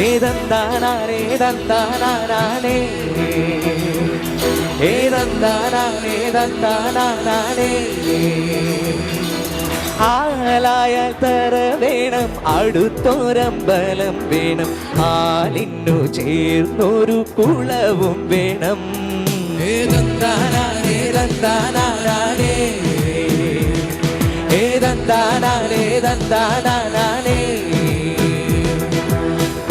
ഏതന്താനാനേ തന്താനാനേ ഏതന്താനാനേ തന്താനാനേ ആലായാൽ തറ വേണം അടുത്തൊരമ്പലം വേണം ആലിന്നു ചേർന്നൊരു കുളവും വേണം ഏതന്താനാനേ തന്താനാനേ ഏതന്താനാനേ തന്താനാനേ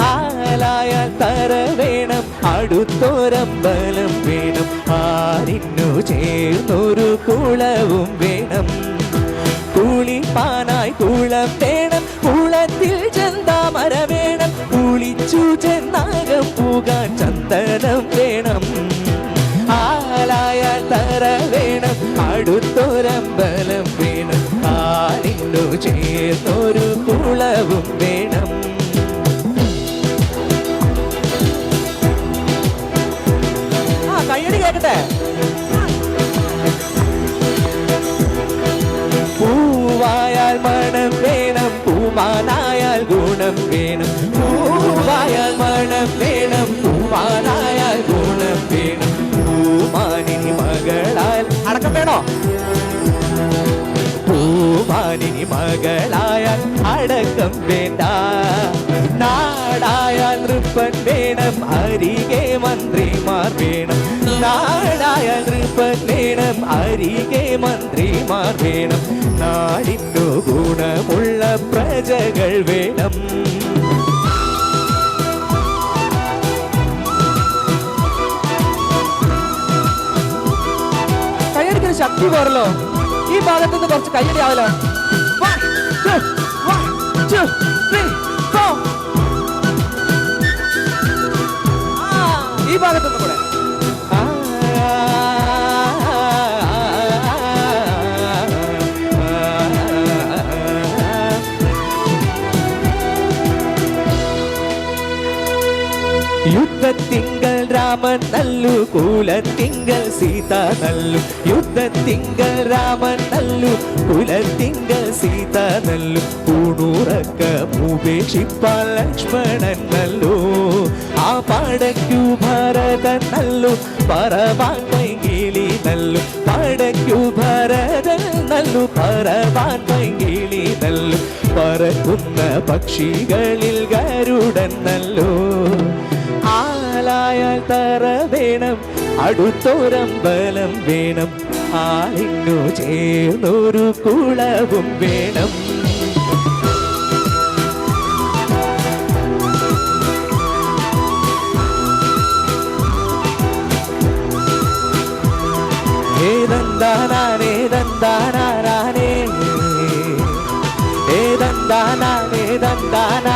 ആലായാൽ തറ വേണം അടുത്തൊരമ്പലം വേണം ആലിന്നു ചേർന്നൊരു കുളവും വേണം കുളിപ്പാനായി കുളം വേണം കുളത്തിൽ ചെന്താമര വേണം കുളിച്ചു ചെന്നാകം പൂകാൻ ചന്ദനം വേണം ആലായാൽ തറ വേണം അടുത്തൊരമ്പലം വേണം ആലിന്നു ചേർന്നൊരു കുളവും വേണം കയ്യടി കേക്കട്ടെ പൂവായാൽ മണം വേണം പൂമാനായാൽ ഗുണം വേണം പൂവായാൽ മണം വേണം പൂമാനായാൽ ഗുണം വേണം പൂമാനിനി മകളാൽ അടക്കം വേണോ പൂമാനിനി മകളായാൽ അടക്കം വേണ്ട നാടായാൽ നൃപ്പൻ വേണം അരികെ മന്ത്രിമാർ വേണം നാടായാൽ നൃപ്പൻ വേണം അരികെ മന്ത്രിമാർ വേണം നാടിനു ഗുണമുള്ള പ്രജകൾ വേണം കയ്യടിക്കുന്ന ശക്തി പോരല്ലോ ഈ ഭാഗത്ത് നിന്ന് കുറച്ച് കയ്യടി ആവല്ലോ ഈ ഭാഗത്തുനിന്ന് കൂടെ യുദ്ധത്തിങ്കൽ രാമൻ നല്ലു കുലത്തിങ്കൽ സീത നല്ലു യുദ്ധത്തിങ്കൽ രാമൻ നല്ലു കുലത്തിങ്കൽ സീത നല്ലു പൂണൂറക്ക ഉപേക്ഷിപ്പാൻ ലക്ഷ്മണൻ നല്ലു ആ പടയ്ക്കു ഭരതൻ നല്ലു പറവാൻ പൈകിളി നല്ലു പടയ്ക്കു ഭരതൻ നല്ലു പറവാൻ പൈകിളി നല്ലു പറക്കുന്ന പക്ഷികളിൽ ഗരുഡൻ നല്ലു ആലായാൽ തറ വേണം അടുത്തൊരമ്പലം വേണം ആലിന്നു ചേർന്നൊരു കുളവും വേണം ഏതന്താനാനേ തന്താനാനേ ഏതന്താനാനേ തന്താനാനേ